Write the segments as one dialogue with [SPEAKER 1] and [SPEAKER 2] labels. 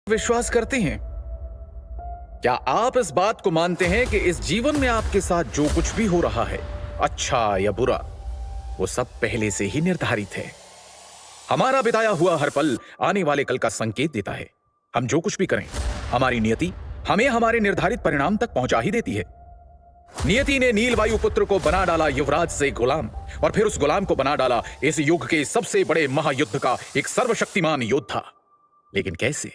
[SPEAKER 1] विश्वास करते हैं? क्या आप इस बात को मानते हैं कि इस जीवन में आपके साथ जो कुछ भी हो रहा है, अच्छा या बुरा, वो सब पहले से ही निर्धारित है? हमारा बिताया हुआ हर पल आने वाले कल का संकेत देता है। हम जो कुछ भी करें, हमारी नियति हमें हमारे निर्धारित परिणाम तक पहुंचा ही देती है। नियति ने नील वायुपुत्र को बना डाला युवराज से गुलाम, और फिर उस गुलाम को बना डाला इस युग के सबसे बड़े महायुद्ध का एक सर्वशक्तिमान योद्धा। लेकिन कैसे?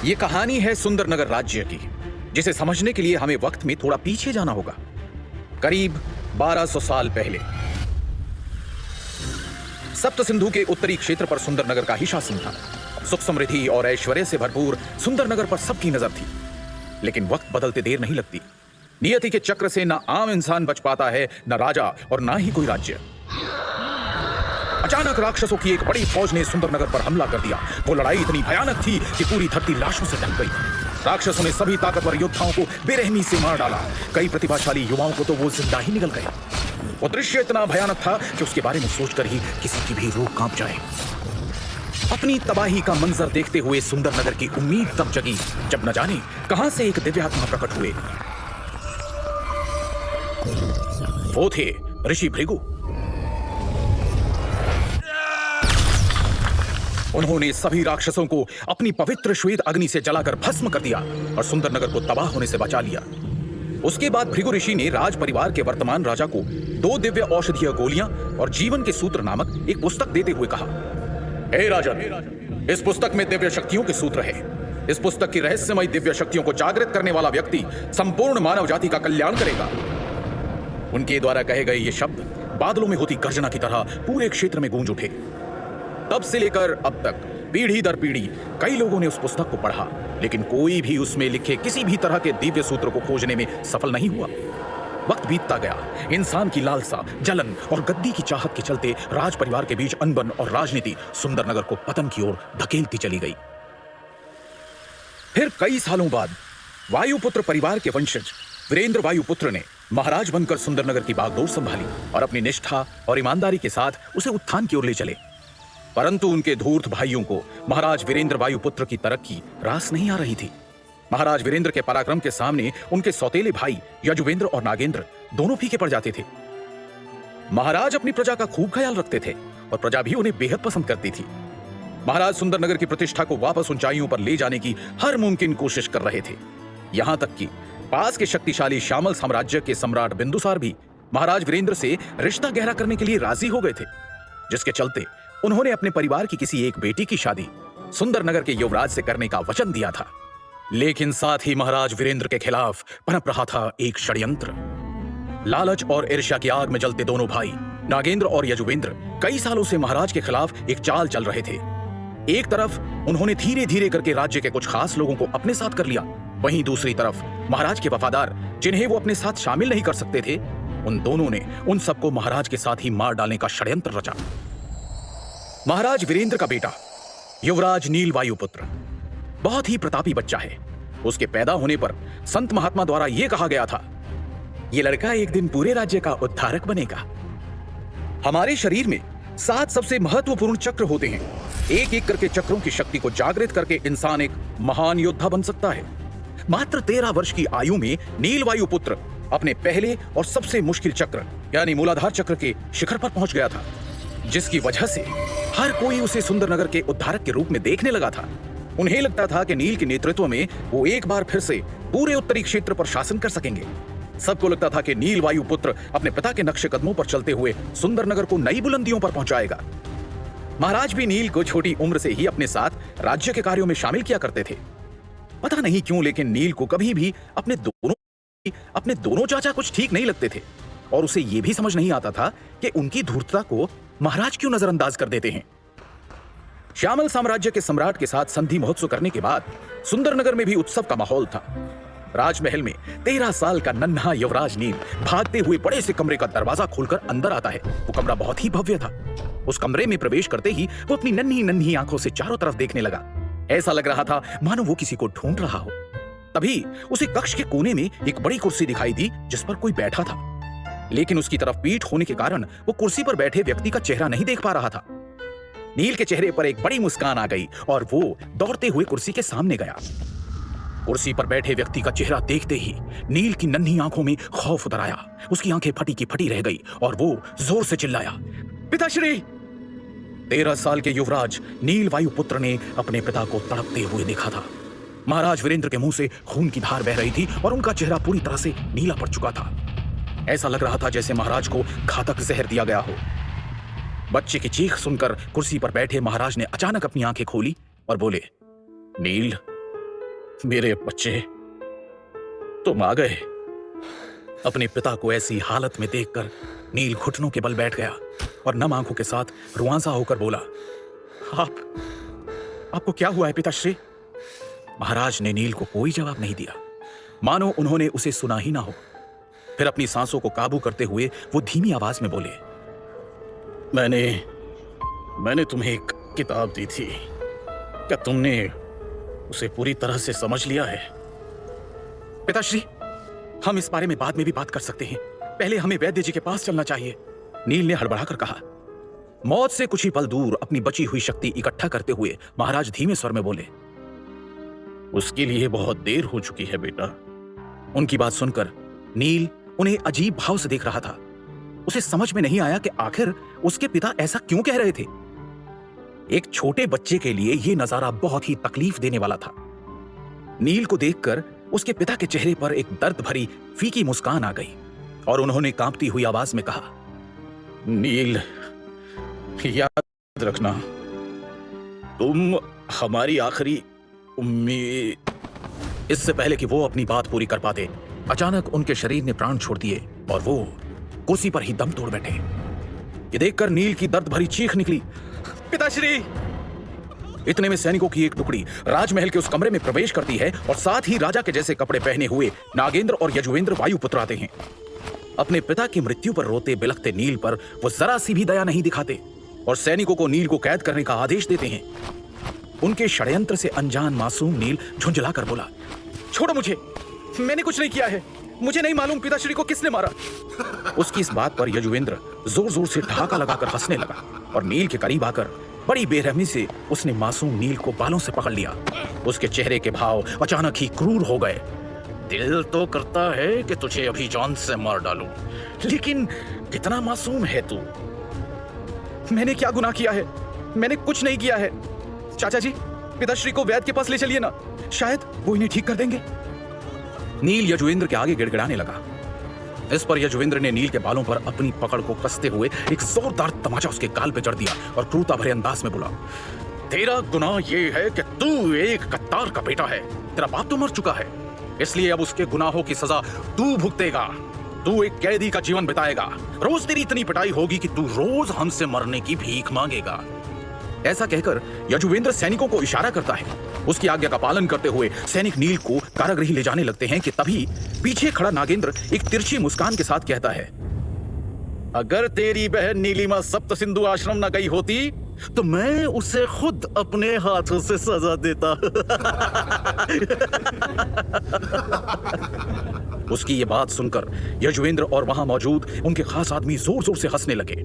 [SPEAKER 1] यह कहानी है सुंदरनगर राज्य की, जिसे समझने के लिए हमें वक्त में थोड़ा पीछे जाना होगा। करीब 1200 साल पहले सप्त सिंधु के उत्तरी क्षेत्र पर सुंदरनगर का ही शासन था। सुख समृद्धि और ऐश्वर्य से भरपूर सुंदरनगर पर सबकी नजर थी। लेकिन वक्त बदलते देर नहीं लगती। नियति के चक्र से ना आम इंसान बच पाता है, न राजा और ना ही कोई राज्य। अचानक राक्षसों की एक बड़ी फौज ने सुंदरनगर पर हमला कर दिया। वो लड़ाई इतनी भयानक थी कि पूरी धरती लाशों से ढक गई। राक्षसों ने सभी ताकतवर योद्धाओं को बेरहमी से मार डाला। कई प्रतिभाशाली युवाओं को तो वो जिंदा ही निकल गए। वो दृश्य इतना भयानक था कि उसके बारे में सोचकर ही किसी की भी रूह कांप जाए। अपनी तबाही का मंजर देखते हुए सुंदरनगर की उम्मीद तब जगी जब न जाने कहां से एक दिव्यात्मा प्रकट हुए। वो थे ऋषि भृगु। उन्होंने सभी राक्षसों को अपनी पवित्र श्वेत अग्नि से जलाकर भस्म कर दिया और सुंदरनगर को तबाह होने से बचा लिया। उसके बाद भृगु ऋषि ने राज परिवार के वर्तमान राजा को 2 दिव्य औषधीय गोलियां और जीवन के सूत्र नामक एक पुस्तक देते हुए कहा, हे राजन, इस पुस्तक में दिव्य शक्तियों के सूत्र है। इस पुस्तक की रहस्यमय दिव्य शक्तियों को जागृत करने वाला व्यक्ति संपूर्ण मानव जाति का कल्याण करेगा। उनके द्वारा कहे गए ये शब्द बादलों में होती गर्जना की तरह पूरे क्षेत्र में गूंज उठे। तब से लेकर अब तक पीढ़ी दर पीढ़ी कई लोगों ने उस पुस्तक को पढ़ा, लेकिन कोई भी उसमें लिखे किसी भी तरह के दिव्य सूत्र को खोजने में सफल नहीं हुआ। वक्त बीतता गया। इंसान की लालसा, जलन और गद्दी की चाहत के चलते राज परिवार के बीच अनबन और राजनीति सुंदरनगर को पतन की ओर धकेलती चली गई। फिर कई सालों बाद वायुपुत्र परिवार के वंशज वीरेंद्र वायुपुत्र ने महाराज बनकर सुंदरनगर की बागडोर संभाली और अपनी निष्ठा और ईमानदारी के साथ उसे उत्थान की ओर ले चले। परंतु उनके धूर्त भाइयों को महाराज वीरेंद्र वायुपुत्र की तरक्की रास नहीं आ रही थी। महाराज वीरेंद्र के पराक्रम के सामने उनके सौतेले भाई यजुवेंद्र और नागेंद्र दोनों फीके पड़ जाते थे। महाराज अपनी प्रजा का खूब ख्याल रखते थे और प्रजा भी उन्हें बेहद पसंद करती थी। महाराज सुंदरनगर की प्रतिष्ठा को वापस ऊंचाइयों पर ले जाने की हर मुमकिन कोशिश कर रहे थे। यहां तक कि पास के शक्तिशाली श्यामल साम्राज्य के सम्राट बिंदुसार भी महाराज वीरेंद्र से रिश्ता गहरा करने के लिए राजी हो गए थे, जिसके चलते उन्होंने अपने परिवार की किसी एक बेटी की शादी सुंदरनगर के युवराज से करने का वचन दिया था। लेकिन साथ ही महाराज वीरेंद्र के खिलाफ पनप रहा था एक षड्यंत्र। लालच और ईर्ष्या की आग में जलते दोनों भाई नागेंद्र और यजुवेंद्र कई सालों से महाराज के खिलाफ एक चाल चल रहे थे। एक तरफ उन्होंने धीरे धीरे करके राज्य के कुछ खास लोगों को अपने साथ कर लिया, वहीं दूसरी तरफ महाराज के वफादार, जिन्हें वो अपने साथ शामिल नहीं कर सकते थे, उन दोनों ने उन सबको महाराज के साथ ही मार डालने का षड्यंत्र रचा। महाराज वीरेंद्र का बेटा युवराज नील वायुपुत्र बहुत ही प्रतापी बच्चा है। उसके पैदा होने पर संत महात्मा द्वारा यह कहा गया था, यह लड़का एक दिन पूरे राज्य का उद्धारक बनेगा। हमारे शरीर में 7 सबसे महत्वपूर्ण चक्र होते हैं। एक एक करके चक्रों की शक्ति को जागृत करके इंसान एक महान योद्धा बन सकता है। मात्र 13 वर्ष की आयु में नील वायुपुत्र अपने पहले और सबसे मुश्किल चक्र यानी मूलाधार चक्र के शिखर पर पहुंच गया था, जिसकी वजह से हर कोई उसे सुंदरनगर के उद्धारक के रूप में देखने लगा था। उन्हें लगता था कि नील के नेतृत्व में वो एक बार फिर से पूरे उत्तरी क्षेत्र पर शासन कर सकेंगे। सबको लगता था कि नील वायुपुत्र अपने पिता के नक्शे कदमों पर चलते हुए सुंदरनगर को नई बुलंदियों पर पहुंचाएगा। महाराज भी नील को छोटी उम्र से ही अपने साथ राज्य के कार्यों में शामिल किया करते थे। पता नहीं क्यों, लेकिन नील को कभी भी अपने दोनों चाचा कुछ ठीक नहीं लगते थे और उसे यह भी समझ नहीं आता था कि उनकी धूर्तता को महाराज क्यों नजरअंदाज कर देते हैं। श्यामल साम्राज्य के सम्राट के साथ संधि महोत्सव करने के बाद सुंदरनगर में भी उत्सव का माहौल था। राजमहल में 13 साल का नन्हा युवराज नील भागते हुए बड़े से कमरे का दरवाजा खोलकर अंदर आता है। वो कमरा बहुत ही भव्य था। उस कमरे में प्रवेश करते ही वो अपनी नन्ही नन्ही आंखों से चारों तरफ देखने लगा। ऐसा लग रहा था मानो वो किसी को ढूंढ रहा हो। तभी उसे कक्ष के कोने में एक बड़ी कुर्सी दिखाई दी जिस पर कोई बैठा था, लेकिन उसकी तरफ पीठ होने के कारण वो कुर्सी पर बैठे व्यक्ति का चेहरा नहीं देख पा रहा था। नील के चेहरे पर एक बड़ी मुस्कान आ गई और वो दौड़ते हुए कुर्सी के सामने गया। कुर्सी पर बैठे व्यक्ति का चेहरा देखते ही नील की नन्ही आंखों में खौफ उतर आया। उसकी आंखें फटी की फटी रह गई और वो जोर से चिल्लाया, पिताश्री! 13 साल के युवराज नील वायुपुत्र ने अपने पिता को तड़पते हुए देखा था। महाराज वीरेंद्र के मुंह से खून की धार बह रही थी और उनका चेहरा पूरी तरह से नीला पड़ चुका था। ऐसा लग रहा था जैसे महाराज को घातक जहर दिया गया हो। बच्चे की चीख सुनकर कुर्सी पर बैठे महाराज ने अचानक अपनी आंखें खोली और बोले, नील, मेरे बच्चे, तुम आ गए। अपने पिता को ऐसी हालत में देखकर नील घुटनों के बल बैठ गया और नम आंखों के साथ रुआंसा होकर बोला, आपको क्या हुआ है पिताश्री? महाराज ने नील को कोई जवाब नहीं दिया, मानो उन्होंने उसे सुना ही ना हो। फिर अपनी सांसों को काबू करते हुए वो धीमी आवाज में बोले, मैंने तुम्हें एक किताब दी थी, क्या तुमने उसे पूरी तरह से समझ लिया है? पिताश्री, हम इस बारे में बाद में भी बात कर सकते हैं, पहले हमें वैद्य जी के पास चलना चाहिए, नील ने हड़बड़ाकर कहा। मौत से कुछ ही पल दूर अपनी बची हुई शक्ति इकट्ठा करते हुए महाराज धीमे स्वर में बोले, उसके लिए बहुत देर हो चुकी है बेटा। उनकी बात सुनकर नील उन्हें अजीब भाव से देख रहा था। उसे समझ में नहीं आया कि आखिर उसके पिता ऐसा क्यों कह रहे थे। एक छोटे बच्चे के लिए यह नजारा बहुत ही तकलीफ देने वाला था। नील को देखकर उसके पिता के चेहरे पर एक दर्द भरी फीकी मुस्कान आ गई और उन्होंने कांपती हुई आवाज में कहा, नील, याद रखना, तुम हमारी आखिरी उम्मीद। इससे पहले कि वो अपनी बात पूरी कर पाते, अचानक उनके शरीर ने प्राण छोड़ दिए और वो कुर्सी पर ही दम तोड़ बैठे। ये देखकर नील की दर्द भरी चीख निकली, पिताश्री! इतने में सैनिकों की एक टुकड़ी राजमहल के उस कमरे में प्रवेश करती है और साथ ही राजा के जैसे कपड़े पहने हुए नागेंद्र और यजुवेंद्र वायुपुत्र आते हैं। अपने पिता की मृत्यु पर रोते बिलखते नील पर वो जरा सी भी दया नहीं दिखाते और सैनिकों को नील को कैद करने का आदेश देते हैं। उनके षड्यंत्र से अनजान मासूम नील झुंझलाकर बोला, छोड़ो मुझे, मैंने कुछ नहीं किया है, मुझे नहीं मालूम पिताश्री को किसने मारा। उसकी इस बात पर यजुवेंद्र जोर जोर से ठहाका लगाकर हंसने लगा और नील के करीब आकर बड़ी बेरहमी से उसने मासूम नील को बालों से पकड़ लिया। उसके चेहरे के भाव अचानक ही क्रूर हो गए। दिल तो करता है कि तुझे अभी जान से मार डालूं, लेकिन कितना मासूम है तू। मैंने क्या गुनाह किया है? मैंने कुछ नहीं किया है। चाचा जी, पिताश्री को वैद्य के पास ले चलिए ना, शायद वो इन्हें ठीक कर देंगे। नील यजुवेंद्र के आगे गिड़गिड़ाने लगा। इस पर यजुवेंद्र ने नील के बालों पर अपनी पकड़ को कसते हुए एक जोरदार तमाचा उसके गाल पे जड़ दिया और क्रूरता भरे अंदाज में बोला, तेरा गुनाह ये है कि तू एक कत्तार का बेटा है। तेरा बाप तो मर चुका है, इसलिए अब उसके गुनाहों की सजा तू भुगतेगा। तू एक कैदी का जीवन बिताएगा। रोज तेरी इतनी पिटाई होगी कि तू रोज हमसे मरने की भीख मांगेगा। ऐसा कहकर यजुवेंद्र सैनिकों को इशारा करता है। उसकी आज्ञा का पालन करते हुए सैनिक नील को कारागृह ले जाने लगते हैं कि तभी पीछे खड़ा नागेंद्र एक तिरछी मुस्कान के साथ कहता है, अगर तेरी बहन नीलिमा सप्त सिंधु आश्रम न गई होती तो मैं उसे खुद अपने हाथों से सजा देता। उसकी ये बात सुनकर यजुवेंद्र और वहां मौजूद उनके खास आदमी जोर जोर से हंसने लगे।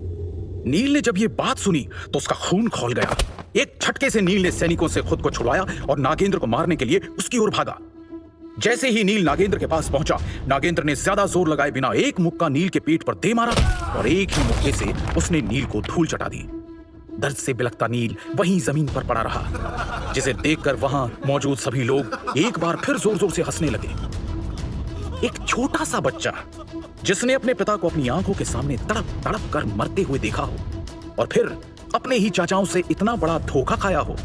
[SPEAKER 1] नील ने जब ये बात सुनी तो उसका खून खौल गया। एक झटके से नील ने सैनिकों से खुद को छुड़वाया और नागेंद्र को मारने के लिए उसकी ओर भागा। जैसे ही नील नागेंद्र के पास पहुंचा, नागेंद्र ने ज्यादा जोर लगाए बिना एक मुक्का नील के पीठ पर दे मारा और एक ही मुक्के से उसने नील को धूल चटा दी। दर्द से बिलखता नील वहीं जमीन पर पड़ा रहा, जिसे देखकर वहां मौजूद सभी लोग एक बार फिर जोर जोर से हंसने लगे। एक छोटा सा बच्चा जिसने अपने पिता को अपनी आंखों के सामने तड़प तड़प कर मरते हुए देखा हो और फिर अपने ही चाचाओं से इतना बड़ा धोखा खाया हो,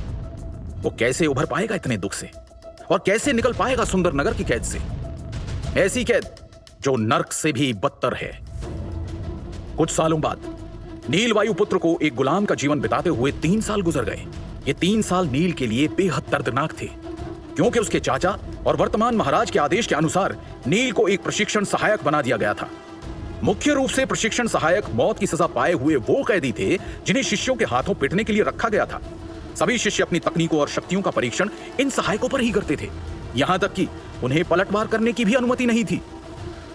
[SPEAKER 1] वो कैसे उभर पाएगा इतने दुख से और कैसे निकल पाएगा सुंदर नगर की कैद से, ऐसी कैद जो नर्क से भी बदतर है। कुछ सालों बाद नील वायुपुत्र को एक गुलाम का जीवन बिताते हुए 3 साल गुजर गए। ये 3 साल नील के लिए बेहद दर्दनाक थे, क्योंकि उसके चाचा और वर्तमान महाराज के आदेश के अनुसार नील को एक प्रशिक्षण सहायक बना दिया गया था। मुख्य रूप से प्रशिक्षण सहायक मौत की सजा पाए हुए वो कैदी थे जिन्हें शिष्यों के हाथों पीटने के लिए रखा गया था। सभी शिष्य अपनी तकनीकों और शक्तियों का परीक्षण इन सहायकों पर ही करते थे, यहां तक कि उन्हें पलटवार करने की भी अनुमति नहीं थी।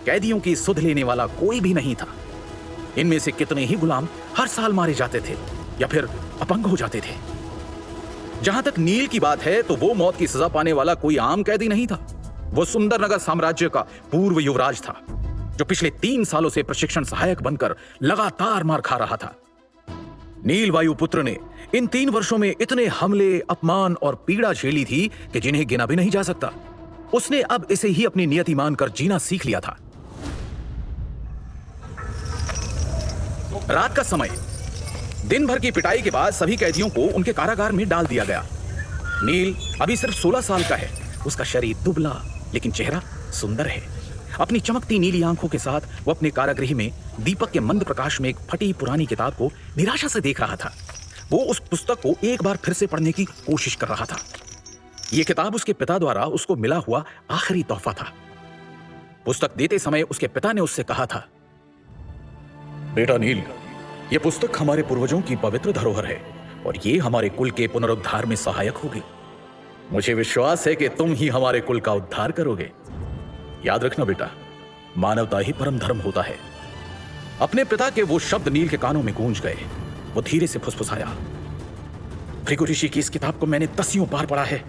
[SPEAKER 1] कैदियों की सुध लेने वाला कोई भी नहीं था। इनमें से कितने ही गुलाम हर साल मारे जाते थे, या फिर अपंग हो जाते थे। जहां तक नील की बात है तो वो मौत की सजा पाने वाला कोई आम कैदी नहीं था। वो सुंदरनगर साम्राज्य का पूर्व युवराज था, जो पिछले 3 सालों से प्रशिक्षण सहायक बनकर लगातार मार खा रहा था। नील वायुपुत्र ने इन 3 वर्षों में इतने हमले, अपमान और पीड़ा झेली थी कि जिन्हें गिना भी नहीं जा सकता। उसने अब इसे ही अपनी नियति मानकर जीना सीख लिया था। रात का समय, दिन भर की पिटाई के बाद सभी कैदियों को उनके कारागार में डाल दिया गया। नील अभी सिर्फ 16 साल का है। उसका शरीर दुबला लेकिन चेहरा सुंदर है। अपनी चमकती नीली आंखों के साथ वो अपने कारागृह में दीपक के मंद प्रकाश में एक फटी पुरानी किताब को निराशा से देख रहा था। वो उस पुस्तक को एक बार फिर से पढ़ने की कोशिश कर रहा था। यह किताब उसके पिता द्वारा उसको मिला हुआ आखिरी तोहफा था। पुस्तक देते समय उसके पिता ने उससे कहा था, बेटा नील, यह पुस्तक हमारे पूर्वजों की पवित्र धरोहर है और ये हमारे कुल के पुनरुद्धार में सहायक होगी। मुझे विश्वास है कि तुम ही हमारे कुल का उद्धार करोगे। याद रखना बेटा, मानवता ही परम धर्म होता है। अपने पिता के वो शब्द नील के कानों में गूंज गए। वो धीरे से फुसफुसाया, भृगु ऋषि की इस किताब को मैंने 10 बार पढ़ा है।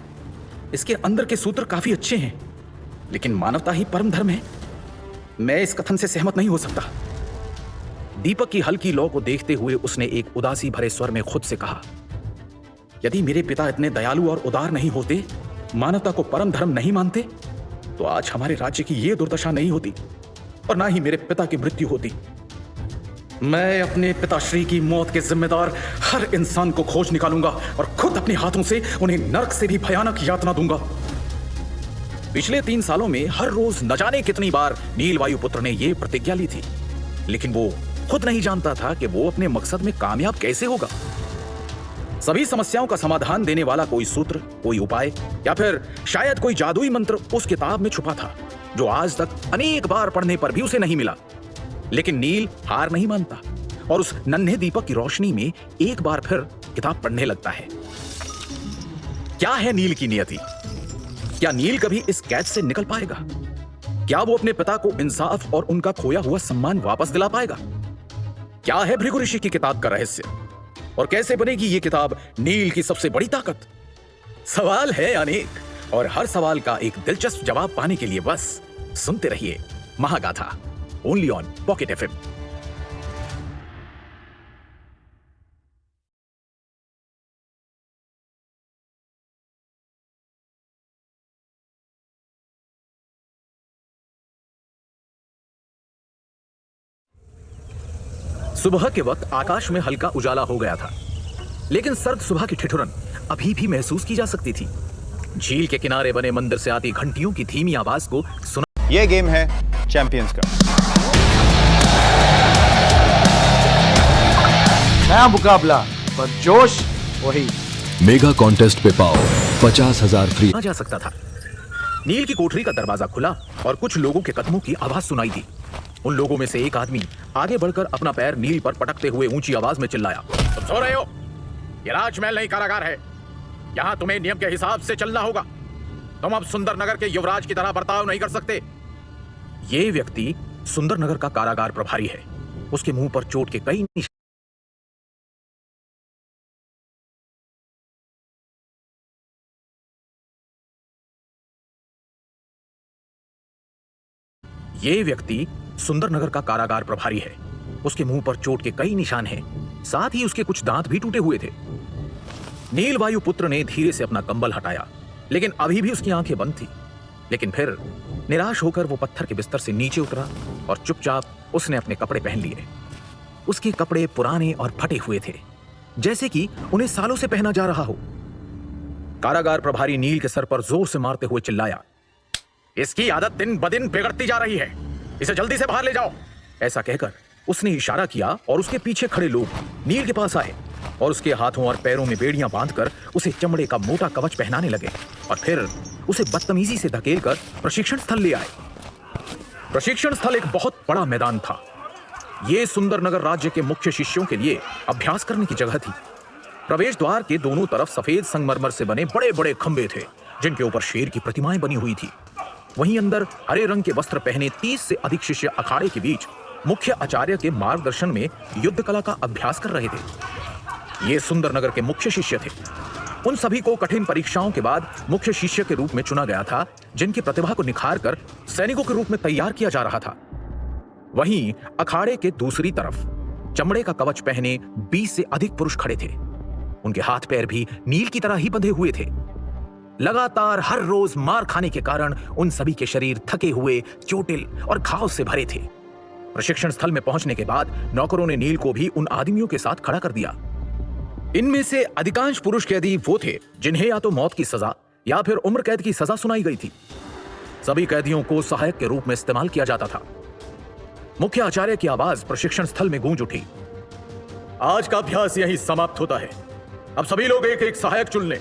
[SPEAKER 1] इसके अंदर के सूत्र काफी अच्छे हैं, लेकिन मानवता ही परम धर्म है। मैं इस कथन से सहमत नहीं हो सकता। दीपक की हल्की लौ को देखते हुए उसने एक उदासी भरे स्वर में खुद से कहा, यदि मेरे पिता इतने दयालु और उदार नहीं होते, मानवता को परम धर्म नहीं मानते, तो आज हमारे राज्य की यह दुर्दशा नहीं होती और ना ही मेरे पिता की मृत्यु होती। मैं अपने पिताश्री की मौत के जिम्मेदार हर इंसान को खोज निकालूंगा और खुद अपने हाथों से उन्हें नरक से भी भयानक यातना दूंगा। पिछले 3 सालों में हर रोज न जाने कितनी बार नील वायुपुत्र ने यह प्रतिज्ञा ली थी, लेकिन वो खुद नहीं जानता था कि वो अपने मकसद में कामयाब कैसे होगा। सभी समस्याओं का समाधान देने वाला कोई सूत्र, कोई उपाय या फिर शायद कोई जादुई मंत्र उस किताब में छुपा था, जो आज तक अनेक बार पढ़ने पर भी उसे नहीं मिला। लेकिन नील हार नहीं मानता और उस नन्हे दीपक की रोशनी में एक बार फिर किताब पढ़ने लगता है। क्या है नील की नियति? क्या नील कभी इस कैद से निकल पाएगा? क्या वो अपने पिता को इंसाफ और उनका खोया हुआ सम्मान वापस दिला पाएगा? क्या है भृगु ऋषि की किताब का रहस्य और कैसे बनेगी ये किताब नील की सबसे बड़ी ताकत? सवाल है अनेक और हर सवाल का एक दिलचस्प जवाब पाने के लिए बस सुनते रहिए महागाथा, ओनली ऑन पॉकेट एफएम। सुबह के वक्त आकाश में हल्का उजाला हो गया था, लेकिन सर्द सुबह की ठिठुरन अभी भी महसूस की जा सकती थी। झील के किनारे बने मंदिर से आती घंटियों की धीमी आवाज को सुना।
[SPEAKER 2] यह गेम है चैंपियंस का।
[SPEAKER 3] नया मुकाबला पर जोश वही।
[SPEAKER 4] मेगा कॉन्टेस्ट पे पाओ 50,000 फ्री।
[SPEAKER 1] जा सकता था। नील की कोठरी का दरवाजा खुला और कुछ लोगों के कदमों की आवाज सुनाई दी। उन लोगों में से एक आदमी आगे बढ़कर अपना पैर नील पर पटकते हुए ऊंची आवाज में चिल्लाया, तुम सो रहे हो? ये राजमहल नहीं कारागार है। यहाँ तुम्हें नियम के हिसाब से चलना होगा। तुम अब सुंदरनगर के युवराज की तरह बर्ताव नहीं कर सकते। ये व्यक्ति सुंदरनगर का कारागार प्रभारी है। उसके मुंह पर चोट के कई निशान। ये व्यक्ति सुंदरनगर का कारागार प्रभारी है। उसके मुंह पर चोट के कई निशान हैं, साथ ही उसके कुछ दांत भी टूटे हुए थे। नील वायुपुत्र ने धीरे से अपना कंबल हटाया, लेकिन अभी भी उसकी आंखें बंद थी। लेकिन फिर निराश होकर वो पत्थर के बिस्तर से नीचे उतरा और चुपचाप उसने अपने कपड़े पहन लिए। उसके कपड़े पुराने और फटे हुए थे, जैसे कि उन्हें सालों से पहना जा रहा हो। कारागार प्रभारी नील के सर पर जोर से मारते हुए चिल्लाया, इसकी आदत दिन ब दिन बिगड़ती जा रही है। इसे जल्दी से बाहर ले जाओ। ऐसा कहकर उसने इशारा किया और उसके पीछे खड़े लोग नील के पास आए और उसके हाथों और पैरों में बेड़ियां बांधकर उसे चमड़े का मोटा कवच पहनाने लगे और फिर उसे बदतमीजी से धकेलकर प्रशिक्षण स्थल ले आए। प्रशिक्षण स्थल एक बहुत बड़ा मैदान था। यह सुंदरनगर राज्य के मुख्य शिष्यों के लिए अभ्यास करने की जगह थी। प्रवेश द्वार के दोनों तरफ सफेद संगमरमर से बने बड़े बड़े खंबे थे, जिनके ऊपर शेर की प्रतिमाएं बनी हुई थी। वहीं अंदर हरे रंग के वस्त्र पहने 30 से अधिक शिष्य अखाड़े के बीच मुख्य आचार्य के मार्गदर्शन में युद्ध कला का अभ्यास कर रहे थे। ये सुंदरनगर के मुख्य शिष्य थे। उन सभी को कठिन परीक्षाओं के बाद मुख्य शिष्य के रूप में चुना गया था, जिनकी प्रतिभा को निखार कर सैनिकों के रूप में तैयार किया जा रहा था। वहीं अखाड़े के दूसरी तरफ चमड़े का कवच पहने 20 से अधिक पुरुष खड़े थे। उनके हाथ पैर भी नील की तरह ही बंधे हुए थे। लगातार हर रोज मार खाने के कारण उन सभी के शरीर थके हुए, चोटिल और घाव से भरे थे। प्रशिक्षण स्थल में पहुंचने के बाद नौकरों ने नील को भी उन आदमियों के साथ खड़ा कर दिया। इनमें से अधिकांश पुरुष कैदी वो थे जिन्हें या तो मौत की सजा या फिर उम्र कैद की सजा सुनाई गई थी। सभी कैदियों को सहायक के रूप में इस्तेमाल किया जाता था। मुख्य आचार्य की आवाज प्रशिक्षण स्थल में गूंज उठी। आज का अभ्यास यहीं समाप्त होता है। अब सभी लोग एक एक सहायक चुन लें।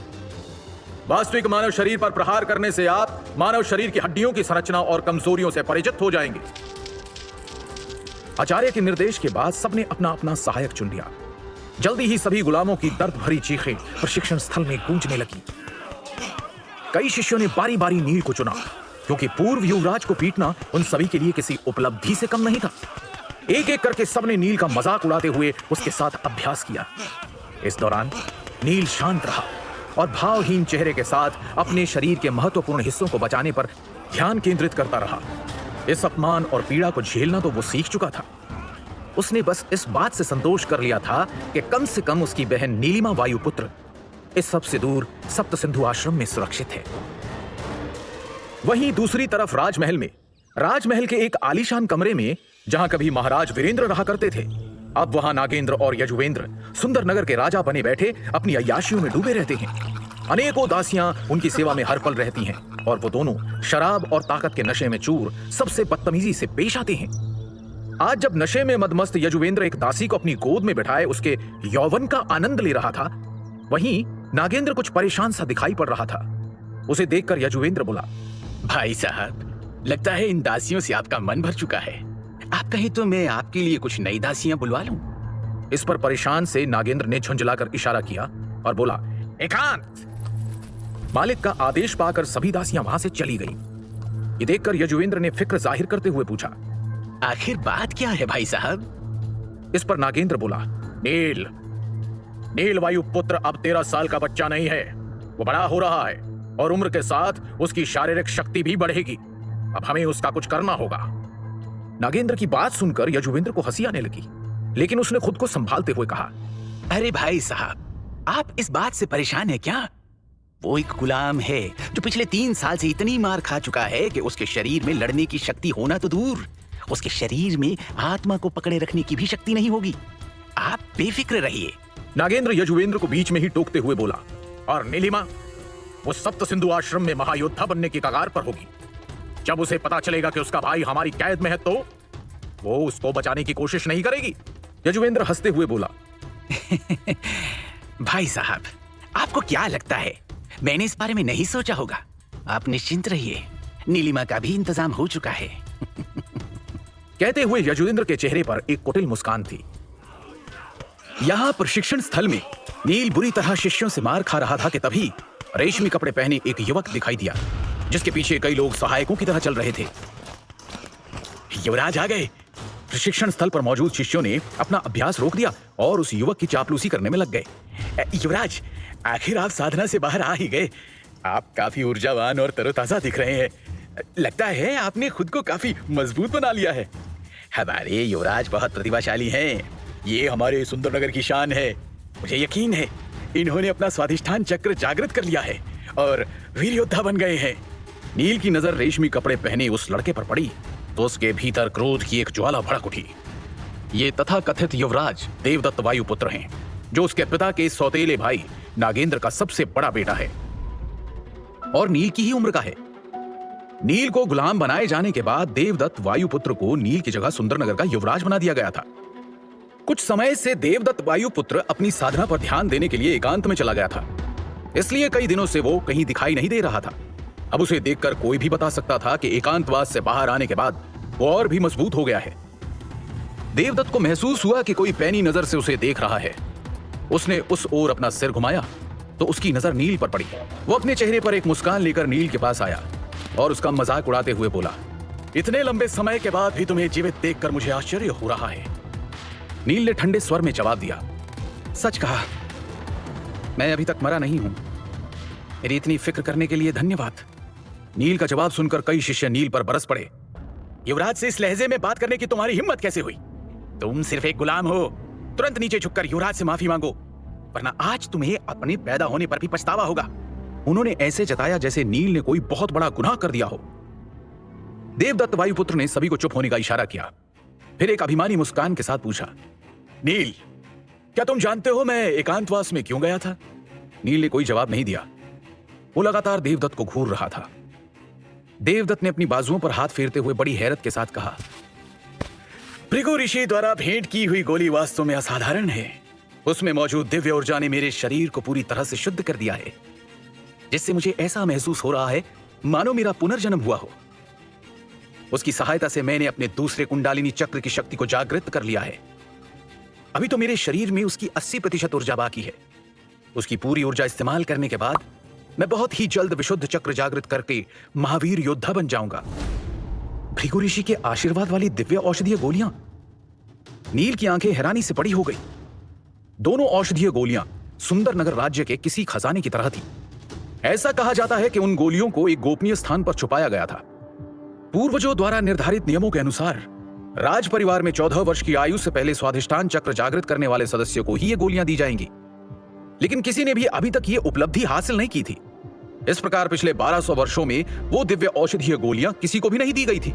[SPEAKER 1] वास्तविक मानव शरीर पर प्रहार करने से आप मानव शरीर की हड्डियों की संरचना और कमजोरियों से परिचित हो जाएंगे। आचार्य के निर्देश के बाद सबने अपना अपना सहायक चुन लिया। जल्दी ही सभी गुलामों की दर्द भरी चीखें प्रशिक्षण स्थल में गूंजने लगी। कई शिष्यों ने बारी बारी नील को चुना, क्योंकि पूर्व युवराज को पीटना उन सभी के लिए किसी उपलब्धि से कम नहीं था। एक एक करके सबने नील का मजाक उड़ाते हुए उसके साथ अभ्यास किया। इस दौरान नील शांत रहा और भावहीन चेहरे के साथ अपने शरीर के महत्वपूर्ण हिस्सों को बचाने पर ध्यान केंद्रित करता रहा। इस अपमान और पीड़ा को झेलना तो वो सीख चुका था। उसने बस इस बात से संतोष कर लिया था कि कम से कम उसकी बहन नीलिमा वायुपुत्र इस सब से दूर सप्त सिंधु आश्रम में सुरक्षित है। वहीं दूसरी तरफ राजमहल के एक आलीशान कमरे में, जहां कभी महाराज वीरेंद्र रहा करते थे, अब वहां नागेंद्र और यजुवेंद्र सुंदरनगर के राजा बने बैठे अपनी अय्याशियों में डूबे रहते हैं। अनेकों दासियां उनकी सेवा में हर पल रहती हैं और वो दोनों शराब और ताकत के नशे में चूर सबसे बदतमीजी से पेश आते हैं। आज जब नशे में मदमस्त यजुवेंद्र एक दासी को अपनी गोद में बिठाए उसके यौवन का आनंद ले रहा था, वहीं नागेंद्र कुछ परेशान सा दिखाई पड़ रहा था। उसे देखकर यजुवेंद्र बोला,
[SPEAKER 5] भाई साहब, लगता है इन दासियों से आपका मन भर चुका है। आप कहें तो मैं आपके लिए कुछ नई दासियां बुलवा लूं।
[SPEAKER 1] इस पर परेशान से नागेंद्र ने झुंझलाकर इशारा किया और बोला, एकांत। मालिक का आदेश पाकर सभी दासियां वहां से चली गईं। ये देखकर यजुवेंद्र ने फिक्र जाहिर करते हुए पूछा,
[SPEAKER 5] आखिर बात क्या है भाई साहब?
[SPEAKER 1] इस पर नागेंद्र बोला, नील वायुपुत्र अब 13 साल का बच्चा नहीं है। वो बड़ा हो रहा है और उम्र के साथ उसकी शारीरिक शक्ति भी बढ़ेगी। अब हमें उसका कुछ करना होगा। नागेंद्र की बात सुनकर यजुवेंद्र को हंसी आने लगी, लेकिन उसने खुद को संभालते हुए कहा,
[SPEAKER 5] अरे भाई साहब, आप इस बात से परेशान है क्या? वो एक गुलाम है जो पिछले 3 साल से इतनी मार खा चुका है कि उसके शरीर में लड़ने की शक्ति होना तो दूर, उसके शरीर में आत्मा को पकड़े रखने की भी शक्ति नहीं होगी। आप बेफिक्र रहिए।
[SPEAKER 1] नागेंद्र यजुवेंद्र को बीच में ही टोकते हुए बोला, और नीलिमा, वो सप्त सिंधु आश्रम में महायोद्धा बनने की कगार पर होगी। जब उसे पता चलेगा कि उसका भाई हमारी कैद में है तो वो उसको बचाने की कोशिश नहीं करेगी। यजुवेंद्र हंसते हुए बोला,
[SPEAKER 5] भाई साहब, आपको क्या लगता है मैंने इस बारे में नहीं सोचा होगा? आप निश्चिंत रहिए, नीलिमा का भी इंतजाम हो चुका है।
[SPEAKER 1] कहते हुए यजुवेंद्र के चेहरे पर एक कुटिल मुस्कान थी। यहां प्रशिक्षण स्थल में नील बुरी तरह शिष्यों से मार खा रहा था कि तभी रेशमी कपड़े पहने एक युवक दिखाई दिया, जिसके पीछे कई लोग सहायकों की तरह चल रहे थे।
[SPEAKER 5] युवराज आ गए।
[SPEAKER 1] प्रशिक्षण स्थल पर मौजूद शिष्यों ने अपना अभ्यास रोक दिया और उस युवक की चापलूसी करने में लग गए।
[SPEAKER 5] युवराज, आखिर आप साधना से बाहर आ ही गए। आप काफी ऊर्जावान और तरोताजा दिख रहे हैं। लगता है आपने खुद को काफी मजबूत बना लिया है। हमारे युवराज बहुत प्रतिभाशाली हैं। ये हमारे सुंदरनगर की शान है। मुझे यकीन है इन्होंने अपना स्वाधिष्ठान चक्र जागृत कर लिया है और वीर योद्धा बन गए हैं।
[SPEAKER 1] नील की नजर रेशमी कपड़े पहने उस लड़के पर पड़ी तो उसके भीतर क्रोध की एक ज्वाला भड़क उठी। ये तथाकथित युवराज देवदत्त वायुपुत्र हैं, जो उसके पिता के सौतेले भाई नागेंद्र का सबसे बड़ा बेटा है और नील की ही उम्र का है। नील को गुलाम बनाए जाने के बाद देवदत्त वायुपुत्र को नील की जगह सुंदरनगर का युवराज बना दिया गया था। कुछ समय से देवदत्त वायुपुत्र अपनी साधना पर ध्यान देने के लिए एकांत में चला गया था, इसलिए कई दिनों से वो कहीं दिखाई नहीं दे रहा था। अब उसे देखकर कोई भी बता सकता था कि एकांतवास से बाहर आने के बाद वो और भी मजबूत हो गया है। देवदत्त को महसूस हुआ कि कोई पैनी नजर से उसे देख रहा है। उसने उस ओर अपना सिर घुमाया तो उसकी नजर नील पर पड़ी। वो अपने चेहरे पर एक मुस्कान लेकर नील के पास आया और उसका मजाक उड़ाते हुए बोला, इतने लंबे समय के बाद भी तुम्हें जीवित देखकर मुझे आश्चर्य हो रहा है। नील ने ठंडे स्वर में जवाब दिया, सच कहा, मैं अभी तक मरा नहीं हूं। मेरी इतनी फिक्र करने के लिए धन्यवाद। नील का जवाब सुनकर कई शिष्य नील पर बरस पड़े। युवराज से इस लहजे में बात करने की तुम्हारी हिम्मत कैसे हुई? तुम सिर्फ एक गुलाम हो। तुरंत नीचे झुककर युवराज से माफी मांगो, वरना आज तुम्हें अपने पैदा होने पर भी पछतावा होगा। उन्होंने ऐसे जताया जैसे नील ने कोई बहुत बड़ा गुनाह कर दिया हो। देवदत्त वायुपुत्र ने सभी को चुप होने का इशारा किया, फिर एक अभिमानी मुस्कान के साथ पूछा, नील, क्या तुम जानते हो मैं एकांतवास में क्यों गया था? नील ने कोई जवाब नहीं दिया। वो लगातार देवदत्त को घूर रहा था। देवदत्त ने अपनी बाजुओं पर हाथ फेरते हुए बड़ी हैरत के साथ कहा, भृगु ऋषि द्वारा भेंट की हुई गोली वास्तव में असाधारण है। उसमें मौजूद दिव्य ऊर्जा ने मेरे शरीर को पूरी तरह से शुद्ध कर दिया है, जिससे मुझे ऐसा महसूस हो रहा है मानो मेरा पुनर्जन्म हुआ हो। उसकी सहायता से मैंने अपने दूसरे कुंडालिनी चक्र की शक्ति को जागृत कर लिया है। अभी तो मेरे शरीर में उसकी 80% ऊर्जा बाकी है। उसकी पूरी ऊर्जा इस्तेमाल करने के बाद मैं बहुत ही जल्द विशुद्ध चक्र जागृत करके महावीर योद्धा बन जाऊंगा। भृगु ऋषि के आशीर्वाद वाली दिव्य औषधीय गोलियां। नील की आंखें हैरानी से बड़ी हो गई। दोनों औषधीय गोलियां सुंदरनगर राज्य के किसी खजाने की तरह थी। ऐसा कहा जाता है कि उन गोलियों को एक गोपनीय स्थान पर छुपाया गया था। पूर्वजों द्वारा निर्धारित नियमों के अनुसार राज परिवार में 14 वर्ष की आयु से पहले स्वाधिष्ठान चक्र जागृत करने वाले सदस्य को ही ये गोलियां दी जाएंगी, लेकिन किसी ने भी अभी तक ये उपलब्धि हासिल नहीं की थी। इस प्रकार पिछले 1200 वर्षों में वो दिव्य औषधीय गोलियां किसी को भी नहीं दी गई थी।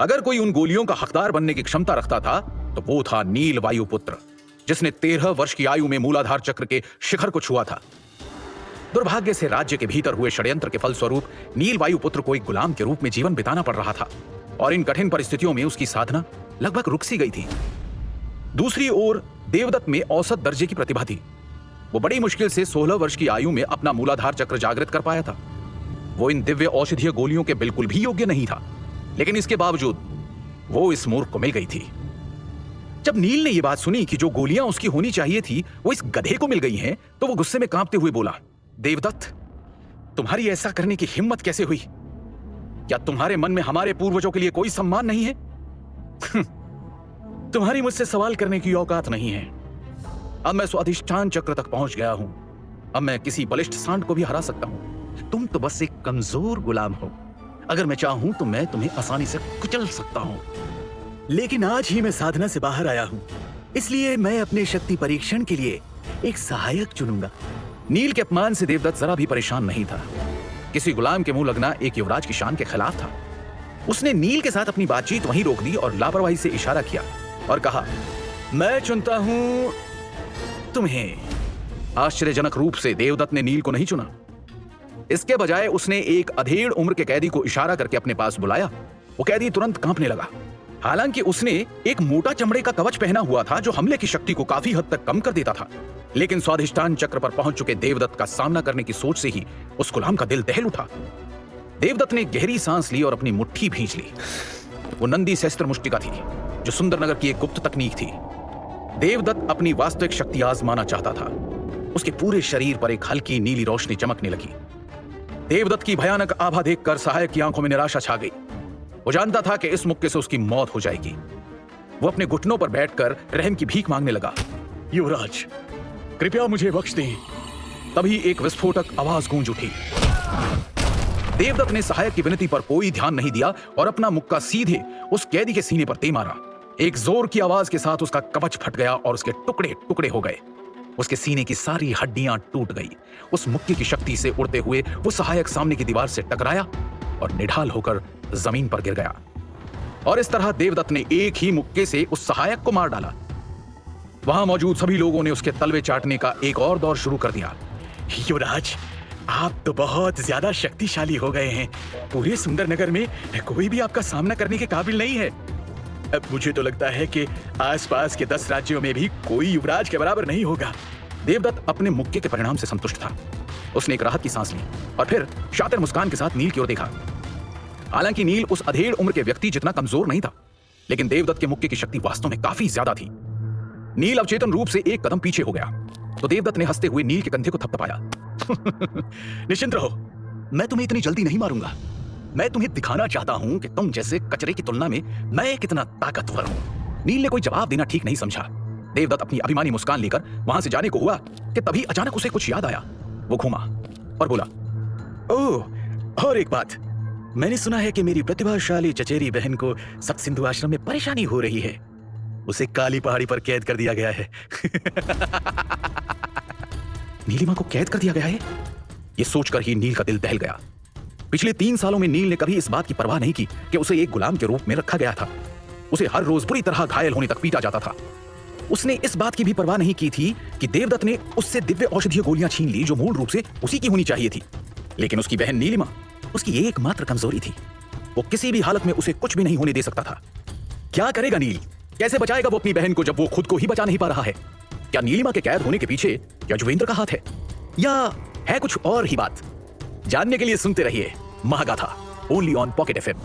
[SPEAKER 1] अगर कोई उन गोलियों का हकदार बनने की क्षमता रखता था तो वो था नील वायुपुत्र, जिसने 13 वर्ष की आयु में मूलाधार चक्र के शिखर को छुआ था। दुर्भाग्य से राज्य के भीतर हुए षड्यंत्र के फलस्वरूप नील वायुपुत्र को एक गुलाम के रूप में जीवन बिताना पड़ रहा था और इन कठिन परिस्थितियों में उसकी साधना लगभग रुक सी गई थी। दूसरी ओर देवदत्त में औसत दर्जे की प्रतिभा थी। वो बड़ी मुश्किल से 16 वर्ष की आयु में अपना मूलाधार चक्र जागृत कर पाया था। वो इन दिव्य औषधीय गोलियों के बिल्कुल भी योग्य नहीं था, लेकिन इसके बावजूद वो इस मूर्ख को मिल गई थी। जब नील ने यह बात सुनी कि जो गोलियां उसकी होनी चाहिए थी वो इस गधे को मिल गई हैं, तो वो गुस्से में कांपते हुए बोला, देवदत्त, तुम्हारी ऐसा करने की हिम्मत कैसे हुई? क्या तुम्हारे मन में हमारे पूर्वजों के लिए कोई सम्मान नहीं है? तुम्हारी मुझसे सवाल करने की औकात नहीं है। अब मैं स्वाधिष्ठान चक्र तक पहुंच गया हूं। अब मैं किसी बलिष्ठ सांड को भी हरा सकता हूं। तुम तो बस एक कमजोर गुलाम हो। अगर मैं चाहूं तो मैं तुम्हें आसानी से कुचल सकता हूं। लेकिन आज ही मैं साधना से बाहर आया हूं, इसलिए मैं अपने शक्ति परीक्षण के लिए एक सहायक चुनूंगा। नील के अपमान से देवदत्त जरा भी परेशान नहीं था। किसी गुलाम के मुंह लगना एक युवराज की शान के खिलाफ था। उसने नील के साथ अपनी बातचीत वहीं रोक दी और लापरवाही से इशारा किया और कहा, मैं चुनता हूं तुम्हें। आश्चर्यजनक रूप से देवदत्त ने नील को नहीं चुना। इसके बजाय उसने एक अधेड़ उम्र के कैदी को इशारा करके अपने पास बुलाया। वो कैदी तुरंत कांपने लगा। हालांकि उसने एक मोटा चमड़े का कवच पहना हुआ था जो हमले की शक्ति को काफी हद तक कम कर देता था, लेकिन स्वाधिष्ठान चक्र पर पहुंच चुके देवदत्त का सामना करने की सोच से ही उस गुलाम का दिल दहल उठा। देवदत्त ने गहरी सांस ली और अपनी मुट्ठी भींच ली। वो नंदी शस्त्र मुष्टिका थी जो सुंदरनगर की एक गुप्त तकनीक थी। देवदत्त अपनी वास्तविक शक्ति आजमाना चाहता था। उसके पूरे शरीर पर एक हल्की नीली रोशनी चमकने लगी। देवदत्त की भयानक आभा देखकर सहायक की आंखों में निराशा छा गई। वो जानता था कि इस मुक्के से उसकी मौत हो जाएगी। वो अपने घुटनों पर बैठकर रहम की भीख मांगने लगा। युवराज, कृपया मुझे बख्श दें। तभी एक विस्फोटक आवाज गूंज उठी। देवदत्त ने सहायक की विनती पर कोई ध्यान नहीं दिया और अपना मुक्का सीधे उस कैदी के सीने पर दे मारा। एक जोर की आवाज के साथ उसका कवच फट गया और उसके टुकड़े टुकड़े हो गए। उसके सीने की सारी हड्डियां टूट गई। उस मुक्के की शक्ति से उड़ते हुए वो सहायक सामने की दीवार से टकराया और निढाल होकर जमीन पर गिर गया। और इस तरह देवदत्त ने एक ही मुक्के से उस सहायक को मार डाला। वहां मौजूद सभी लोगों ने उसके तलवे चाटने का एक और दौर शुरू कर दिया। युवराज, आप तो बहुत ज्यादा शक्तिशाली हो गए हैं। पूरे सुंदरनगर में कोई भी आपका सामना करने के काबिल नहीं है। अब मुझे तो लगता है कि आसपास के 10 राज्यों में भी कोई युवराज के बराबर नहीं होगा। देवदत्त अपने मुक्के के परिणाम से संतुष्ट था। उसने एक राहत की सांस ली और फिर शातिर मुस्कान के साथ नील की ओर देखा। हालांकि नील उस अधेड़ उम्र के व्यक्ति जितना कमजोर नहीं था, लेकिन देवदत्त के मुक्के की शक्ति वास्तव में काफी ज्यादा थी। नील अवचेतन रूप से एक कदम पीछे हो गया तो देवदत्त ने हंसते हुए नील के कंधे को थपथपाया। निश्चिंत रहो, मैं तुम्हें इतनी जल्दी नहीं मारूंगा। मैं तुम्हें दिखाना चाहता हूं कि तुम जैसे कचरे की तुलना में मैं कितना ताकतवर हूं। नील ने कोई जवाब देना ठीक नहीं समझा। देवदत्त अपनी अभिमानी मुस्कान लेकर वहां से जाने को हुआ कि तभी अचानक उसे कुछ याद आया। वो घूमा और बोला, ओह, और एक बात, मैंने सुना है कि मेरी प्रतिभाशाली चचेरी बहन को सत्सिंधु आश्रम में परेशानी हो रही है। उसे काली पहाड़ी पर कैद कर दिया गया है। नीलिमा को कैद कर दिया गया है? यह सोचकर ही नील का दिल दहल गया। पिछले 3 सालों में नील ने कभी इस बात की परवाह नहीं की कि उसे एक गुलाम के रूप में रखा गया था। उसे हर रोज बुरी तरह घायल होने तक पीटा जाता था। उसने इस बात की भी परवाह नहीं की थी कि देवदत्त ने उससे दिव्य औषधीय गोलियां छीन ली जो मूल रूप से उसी की होनी चाहिए थी। लेकिन उसकी बहन नीलिमा उसकी एकमात्र कमजोरी थी। वो किसी भी हालत में उसे कुछ भी नहीं होने दे सकता था। क्या करेगा नील? कैसे बचाएगा वो अपनी बहन को जब वो खुद को ही बचा नहीं पा रहा है? क्या नीलिमा के कैद होने के पीछे यजुवेंद्र का हाथ है या है कुछ और ही बात? जानने के लिए सुनते रहिए महागाथा, ओनली ऑन पॉकेट FM।